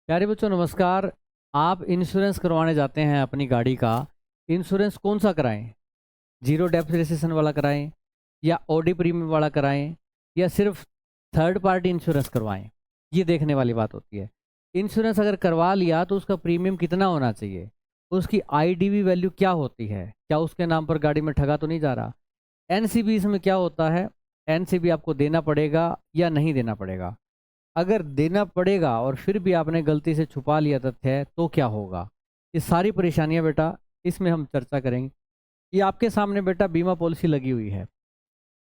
प्यारे बच्चों नमस्कार। आप इंश्योरेंस करवाने जाते हैं अपनी गाड़ी का। इंश्योरेंस कौन सा कराएं? जीरो डेप्रिसिएशन वाला कराएं या ओडी प्रीमियम वाला कराएं या सिर्फ थर्ड पार्टी इंश्योरेंस करवाएं? ये देखने वाली बात होती है। इंश्योरेंस अगर करवा लिया तो उसका प्रीमियम कितना होना चाहिए, उसकी आईडीवी वैल्यू क्या होती है, क्या उसके नाम पर गाड़ी में ठगा तो नहीं जा रहा, एनसीबी इसमें क्या होता है, एनसीबी आपको देना पड़ेगा या नहीं देना पड़ेगा। अगर देना पड़ेगा और फिर भी आपने गलती से छुपा लिया तथ्य तो क्या होगा। ये सारी परेशानियां बेटा इसमें हम चर्चा करेंगे। ये आपके सामने बेटा बीमा पॉलिसी लगी हुई है।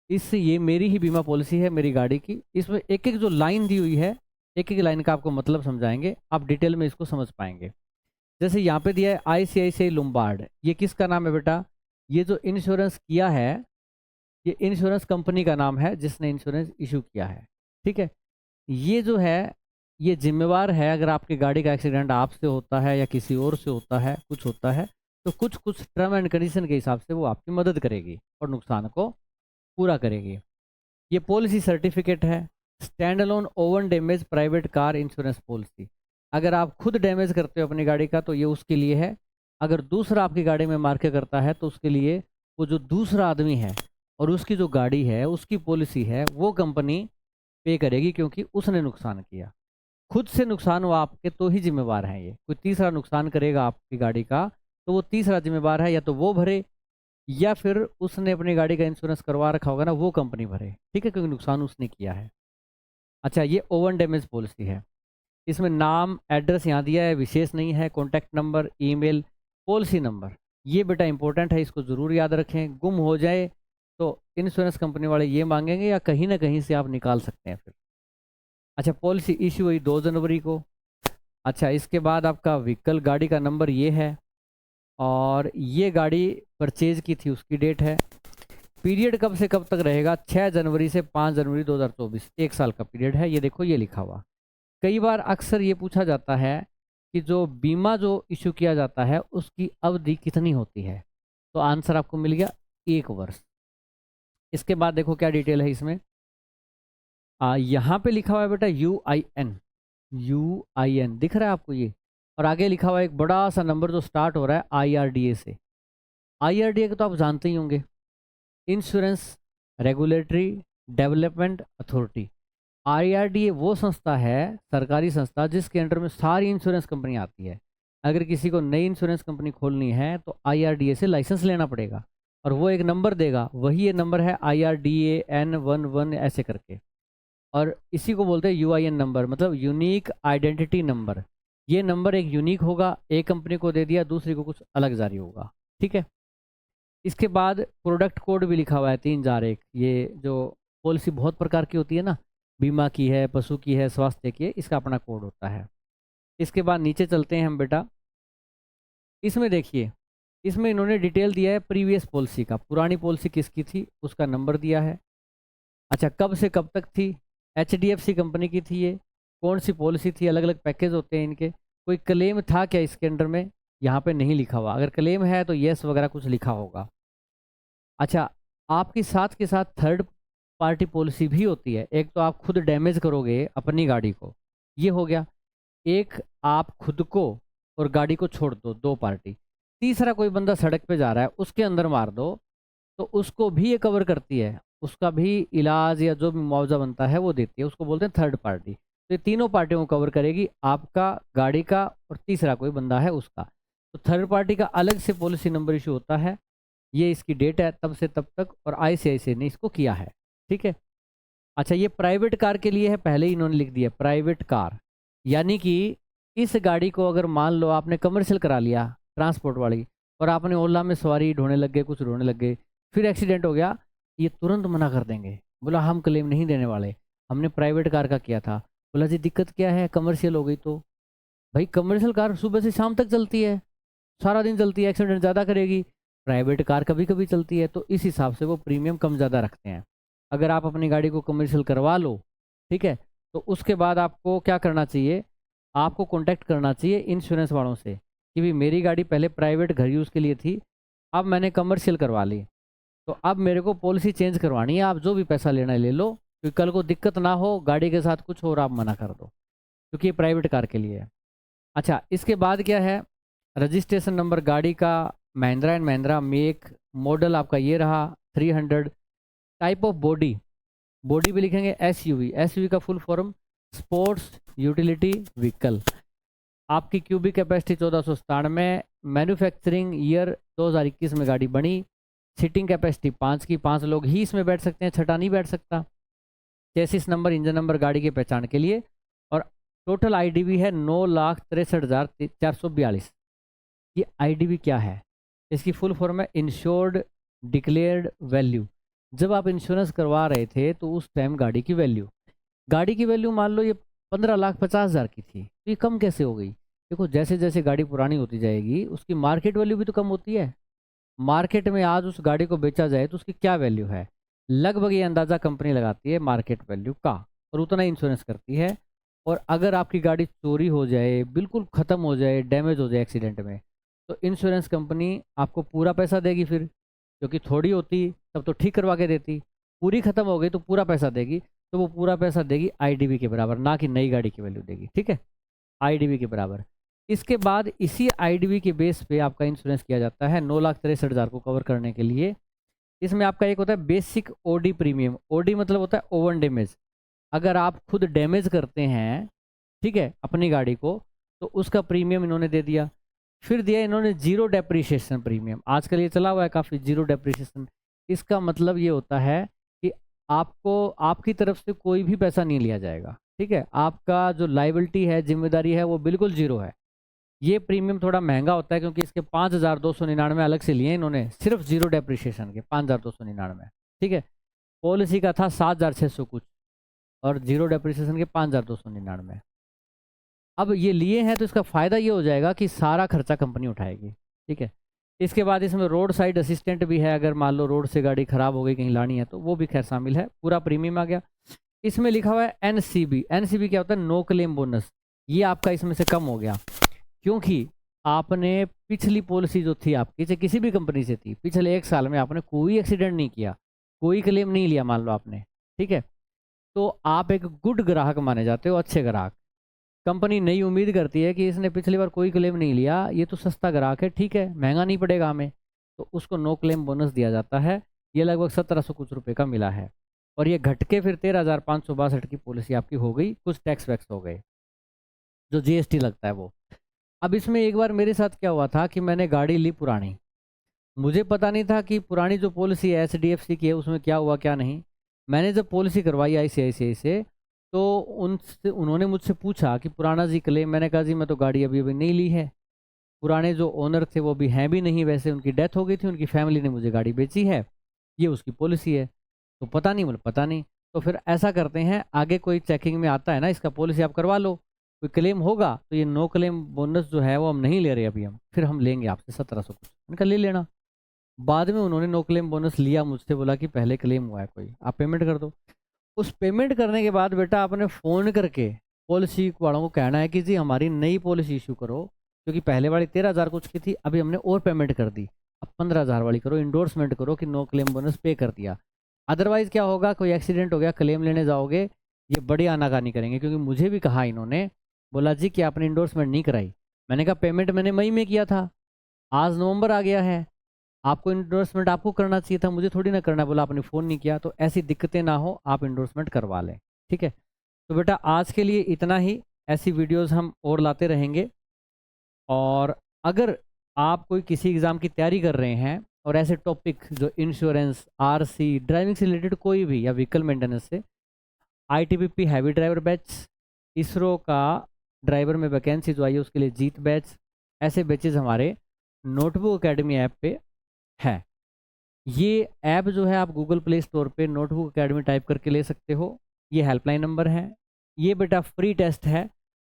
ये मेरी ही बीमा पॉलिसी है, मेरी गाड़ी की। इसमें एक एक जो लाइन दी हुई है, एक एक लाइन का आपको मतलब समझाएंगे, आप डिटेल में इसको समझ पाएंगे। जैसे यहाँ पे दिया है आईसीआईसीआई लोम्बार्ड, ये किसका नाम है बेटा? ये जो इंश्योरेंस किया है, ये इंश्योरेंस कंपनी का नाम है जिसने इंश्योरेंस इशू किया है। ठीक है, ये जो है ये जिम्मेवार है अगर आपकी गाड़ी का एक्सीडेंट आपसे होता है या किसी और से होता है, कुछ होता है तो कुछ कुछ टर्म एंड कंडीशन के हिसाब से वो आपकी मदद करेगी और नुकसान को पूरा करेगी। ये पॉलिसी सर्टिफिकेट है, stand alone oven damage private car insurance policy. अगर आप खुद डैमेज करते हो अपनी गाड़ी का तो ये उसके लिए है। अगर दूसरा आपकी गाड़ी में मार के करता है तो उसके लिए वो जो दूसरा आदमी है और उसकी जो गाड़ी है उसकी पॉलिसी है वो कंपनी पे करेगी, क्योंकि उसने नुकसान किया। खुद से नुकसान हुआ आपके तो ही जिम्मेवार हैं। ये कोई तीसरा नुकसान करेगा आपकी गाड़ी का तो वो तीसरा जिम्मेवार है, या तो वो भरे या फिर उसने अपनी गाड़ी का इंश्योरेंस करवा रखा होगा ना, वो कंपनी भरे। ठीक है, क्योंकि नुकसान उसने किया है। अच्छा, ये ओवन डैमेज पॉलिसी है। इसमें नाम एड्रेस यहाँ दिया है, विशेष नहीं है। Contact number, email, policy number, ये बेटा इंपॉर्टेंट है, इसको ज़रूर याद रखें। गुम हो जाए तो इंश्योरेंस कंपनी वाले ये मांगेंगे या कहीं ना कहीं से आप निकाल सकते हैं फिर। अच्छा, पॉलिसी इशू हुई 2 जनवरी को। अच्छा, इसके बाद आपका व्हीकल, गाड़ी का नंबर ये है और ये गाड़ी परचेज की थी उसकी डेट है। पीरियड कब से कब तक रहेगा? 6 जनवरी से 5 जनवरी 2024, 1 साल का पीरियड है। ये देखो ये लिखा हुआ। कई बार अक्सर ये पूछा जाता है कि जो बीमा जो इशू किया जाता है उसकी अवधि कितनी होती है, तो आंसर आपको मिल गया 1 वर्ष। इसके बाद देखो क्या डिटेल है इसमें। यहाँ पे लिखा हुआ है बेटा UIN। UIN दिख रहा है आपको ये, और आगे लिखा हुआ है एक बड़ा सा नंबर जो स्टार्ट हो रहा है IRDA से। IRDA को तो आप जानते ही होंगे, insurance regulatory development authority. IRDA वो संस्था है, सरकारी संस्था, जिसके अंडर में सारी इंश्योरेंस कंपनी आती है। अगर किसी को नई इंश्योरेंस कंपनी खोलनी है तो IRDA से लाइसेंस लेना पड़ेगा और वो एक नंबर देगा, वही ये नंबर है IRDA N11 ऐसे करके। और इसी को बोलते हैं UIN नंबर, मतलब यूनिक आइडेंटिटी नंबर। ये नंबर एक यूनिक होगा, एक कंपनी को दे दिया, दूसरी को कुछ अलग जारी होगा। ठीक है, इसके बाद प्रोडक्ट कोड भी लिखा हुआ है 3001। ये जो पॉलिसी बहुत प्रकार की होती है ना, बीमा की है, पशु की है, स्वास्थ्य की है, इसका अपना कोड होता है। इसके बाद नीचे चलते हैं हम बेटा। इसमें देखिए, इसमें इन्होंने डिटेल दिया है प्रीवियस पॉलिसी का, पुरानी पॉलिसी किसकी थी उसका नंबर दिया है। अच्छा, कब से कब तक थी? HDFC कंपनी की थी ये। कौन सी पॉलिसी थी? अलग अलग पैकेज होते हैं इनके। कोई क्लेम था क्या इसके अंडर में? यहाँ पे नहीं लिखा हुआ, अगर क्लेम है तो यस वगैरह कुछ लिखा होगा। अच्छा, आपके साथ के साथ थर्ड पार्टी पॉलिसी भी होती है। एक तो आप खुद डैमेज करोगे अपनी गाड़ी को, ये हो गया। एक आप खुद को और गाड़ी को छोड़ दो, 2 पार्टी। तीसरा कोई बंदा सड़क पे जा रहा है उसके अंदर मार दो, तो उसको भी ये कवर करती है। उसका भी इलाज या जो भी मुआवजा बनता है वो देती है, उसको बोलते हैं थर्ड पार्टी। तो ये तीनों पार्टियों को कवर करेगी, आपका, गाड़ी का, और तीसरा कोई बंदा है उसका। तो थर्ड पार्टी का अलग से पॉलिसी नंबर इशू होता है। ये इसकी डेट है तब से तब तक, और ICICI ने इसको किया है। ठीक है। अच्छा, ये प्राइवेट कार के लिए है, पहले ही इन्होंने लिख दिया प्राइवेट कार। यानी कि इस गाड़ी को अगर मान लो आपने कमर्शियल करा लिया, ट्रांसपोर्ट वाली, और आपने ओला में सवारी ढोने लग गए, कुछ ढोने लग गए, फिर एक्सीडेंट हो गया, ये तुरंत मना कर देंगे। बोला हम क्लेम नहीं देने वाले, हमने प्राइवेट कार का किया था। बोला जी दिक्कत क्या है, कमर्शियल हो गई तो। भाई कमर्शियल कार सुबह से शाम तक चलती है, सारा दिन चलती है, एक्सीडेंट ज़्यादा करेगी। प्राइवेट कार कभी कभी चलती है, तो इस हिसाब से वो प्रीमियम कम ज़्यादा रखते हैं। अगर आप अपनी गाड़ी को कमर्शियल करवा लो, ठीक है, तो उसके बाद आपको क्या करना चाहिए? आपको कांटेक्ट करना चाहिए इंश्योरेंस वालों से कि भाई मेरी गाड़ी पहले प्राइवेट घर यूज़ के लिए थी, अब मैंने कमर्शियल करवा ली, तो अब मेरे को पॉलिसी चेंज करवानी है, आप जो भी पैसा लेना है ले लो, क्योंकि कल को दिक्कत ना हो, गाड़ी के साथ कुछ और आप मना कर दो, क्योंकि ये प्राइवेट कार के लिए है। अच्छा, इसके बाद क्या है, रजिस्ट्रेशन नंबर गाड़ी का Mahindra and Mahindra, make model आपका ये रहा 300। टाइप ऑफ बॉडी, बॉडी भी लिखेंगे एसयूवी, एसयूवी का full form sports utility vehicle. आपकी क्यूबिक कैपेसिटी 1497, मैन्युफैक्चरिंग ईयर 2021 में गाड़ी बनी। सीटिंग कैपेसिटी 5 की, 5 लोग ही इसमें बैठ सकते हैं, छठा नहीं बैठ सकता। चेसिस नंबर, इंजन नंबर गाड़ी के पहचान के लिए। और टोटल आईडीवी है 9,63,442। ये आईडीवी क्या है, इसकी फुल फॉर्म है इंश्योर्ड डिक्लेयर्ड वैल्यू। जब आप इंश्योरेंस करवा रहे थे तो उस टाइम गाड़ी की वैल्यू, मान लो ये 15,50,000 की थी, तो ये कम कैसे हो गई? देखो, जैसे जैसे गाड़ी पुरानी होती जाएगी उसकी मार्केट वैल्यू भी तो कम होती है। मार्केट में आज उस गाड़ी को बेचा जाए तो उसकी क्या वैल्यू है, लगभग ये अंदाज़ा कंपनी लगाती है मार्केट वैल्यू का, और उतना इंश्योरेंस करती है। और अगर आपकी गाड़ी चोरी हो जाए, बिल्कुल ख़त्म हो जाए, डैमेज हो जाए एक्सीडेंट में, तो इंश्योरेंस कंपनी आपको पूरा पैसा देगी फिर, क्योंकि थोड़ी होती तब तो ठीक करवा के देती, पूरी ख़त्म हो गई तो पूरा पैसा देगी। तो वो पूरा पैसा देगी आईडीवी के बराबर, ना कि नई गाड़ी की वैल्यू देगी, ठीक है, आईडीवी के बराबर। इसके बाद इसी आईडीवी के बेस पे आपका इंश्योरेंस किया जाता है 9,63,000 को कवर करने के लिए। इसमें आपका एक होता है बेसिक ओडी प्रीमियम, ओडी मतलब होता है ओवन डैमेज। अगर आप खुद डैमेज करते हैं, ठीक है, अपनी गाड़ी को, तो उसका प्रीमियम इन्होंने दे दिया। फिर दिया इन्होंने जीरो डेप्रिसिएशन प्रीमियम, आजकल ये चला हुआ है काफ़ी जीरो डेप्रिसिएशन। इसका मतलब ये होता है कि आपको आपकी तरफ से कोई भी पैसा नहीं लिया जाएगा, ठीक है, आपका जो लाइबिलिटी है, जिम्मेदारी है, वो बिल्कुल जीरो है। ये प्रीमियम थोड़ा महंगा होता है क्योंकि इसके 5,299 अलग से लिए इन्होंने, सिर्फ जीरो डेप्रिसिएशन के 5,299, ठीक है। पॉलिसी का था 7,600 कुछ, और जीरो डेप्रिसिएशन के 5,299। अब ये लिए हैं तो इसका फ़ायदा ये हो जाएगा कि सारा खर्चा कंपनी उठाएगी, ठीक है। इसके बाद इसमें रोड साइड असिस्टेंट भी है, अगर मान लो रोड से गाड़ी ख़राब हो गई, कहीं लानी है, तो वो भी खैर शामिल है, पूरा प्रीमियम आ गया। इसमें लिखा हुआ है एनसीबी, एनसीबी क्या होता है, नो क्लेम बोनस। ये आपका इसमें से कम हो गया, क्योंकि आपने पिछली पॉलिसी जो थी आपकी, चाहे किसी भी कंपनी से थी, पिछले 1 साल में आपने कोई एक्सीडेंट नहीं किया, कोई क्लेम नहीं लिया मान लो आपने, ठीक है, तो आप एक गुड ग्राहक माने जाते हो, अच्छे ग्राहक। कंपनी नई उम्मीद करती है कि इसने पिछली बार कोई क्लेम नहीं लिया, ये तो सस्ता ग्राहक है, ठीक है, महंगा नहीं पड़ेगा हमें, तो उसको नो क्लेम बोनस दिया जाता है। ये लगभग 1,700 कुछ रुपये का मिला है, और ये घट के फिर 13,562 की पॉलिसी आपकी हो गई, कुछ टैक्स वैक्स हो गए, जो जीएसटी लगता है वो। अब इसमें एक बार मेरे साथ क्या हुआ था कि मैंने गाड़ी ली पुरानी, मुझे पता नहीं था कि पुरानी जो पॉलिसी है एचडीएफसी की है उसमें क्या हुआ क्या नहीं। मैंने जब पॉलिसी करवाई आईसीआईसीआई से, तो उनसे उन्होंने मुझसे पूछा कि पुराना जी क्लेम, मैंने कहा जी मैं तो गाड़ी अभी अभी नहीं ली है, पुराने जो ओनर थे वो भी हैं भी नहीं, वैसे उनकी डेथ हो गई थी, उनकी फैमिली ने मुझे गाड़ी बेची है, ये उसकी पॉलिसी है, तो पता नहीं, बोले पता नहीं। तो फिर ऐसा करते हैं, आगे कोई चेकिंग में आता है ना, इसका पॉलिसी आप करवा लो, कोई क्लेम होगा तो ये नो क्लेम बोनस जो है वो हम नहीं ले रहे अभी, हम फिर हम लेंगे आपसे 1,700 कुछ, उनका ले लेना। बाद में उन्होंने नो क्लेम बोनस लिया मुझसे, बोला कि पहले क्लेम हुआ है कोई, आप पेमेंट कर दो। उस पेमेंट करने के बाद बेटा आपने फ़ोन करके पॉलिसी वालों को कहना है कि जी हमारी नई पॉलिसी इशू करो, क्योंकि पहले वाली 13,000 कुछ की थी, अभी हमने और पेमेंट कर दी, अब 15,000 वाली करो, इंडोर्समेंट करो कि नो क्लेम बोनस पे कर दिया। अदरवाइज़ क्या होगा, कोई एक्सीडेंट हो गया, क्लेम लेने जाओगे, ये बड़ी आनाकानी करेंगे, क्योंकि मुझे भी कहा इन्होंने, बोला जी कि आपने इंडोर्समेंट नहीं कराई। मैंने कहा पेमेंट मैंने मई में किया था, आज नवंबर आ गया है, आपको इंडोर्समेंट आपको करना चाहिए था, मुझे थोड़ी ना करना। बोला आपने फ़ोन नहीं किया, तो ऐसी दिक्कतें ना हो, आप इंडोर्समेंट करवा लें, ठीक है। तो बेटा आज के लिए इतना ही, ऐसी वीडियोस हम और लाते रहेंगे। और अगर आप कोई किसी एग्ज़ाम की तैयारी कर रहे हैं और ऐसे टॉपिक जो इंश्योरेंस, आरसी, ड्राइविंग से रिलेटेड कोई भी, या व्हीकल मेंटेनेंस से, ITBP heavy driver batch, ISRO का ड्राइवर में वैकेंसी जो आई है उसके लिए जीत बैच, ऐसे बैचेज हमारे नोटबुक एकेडमी ऐप पे है। ये ऐप जो है आप गूगल प्ले स्टोर पे नोटबुक एकेडमी टाइप करके ले सकते हो। ये हेल्पलाइन नंबर है। ये बेटा फ्री टेस्ट है,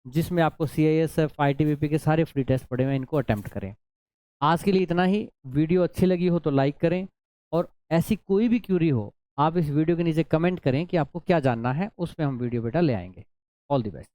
जिसमें आपको सीआईएसएफ, आईटीबीपी के सारे फ्री टेस्ट पड़े हुए हैं, इनको अटेम्प्ट करें। आज के लिए इतना ही। वीडियो अच्छी लगी हो तो लाइक करें, और ऐसी कोई भी क्यूरी हो आप इस वीडियो के नीचे कमेंट करें कि आपको क्या जानना है, उस पर हम वीडियो बेटा ले आएंगे। All the best.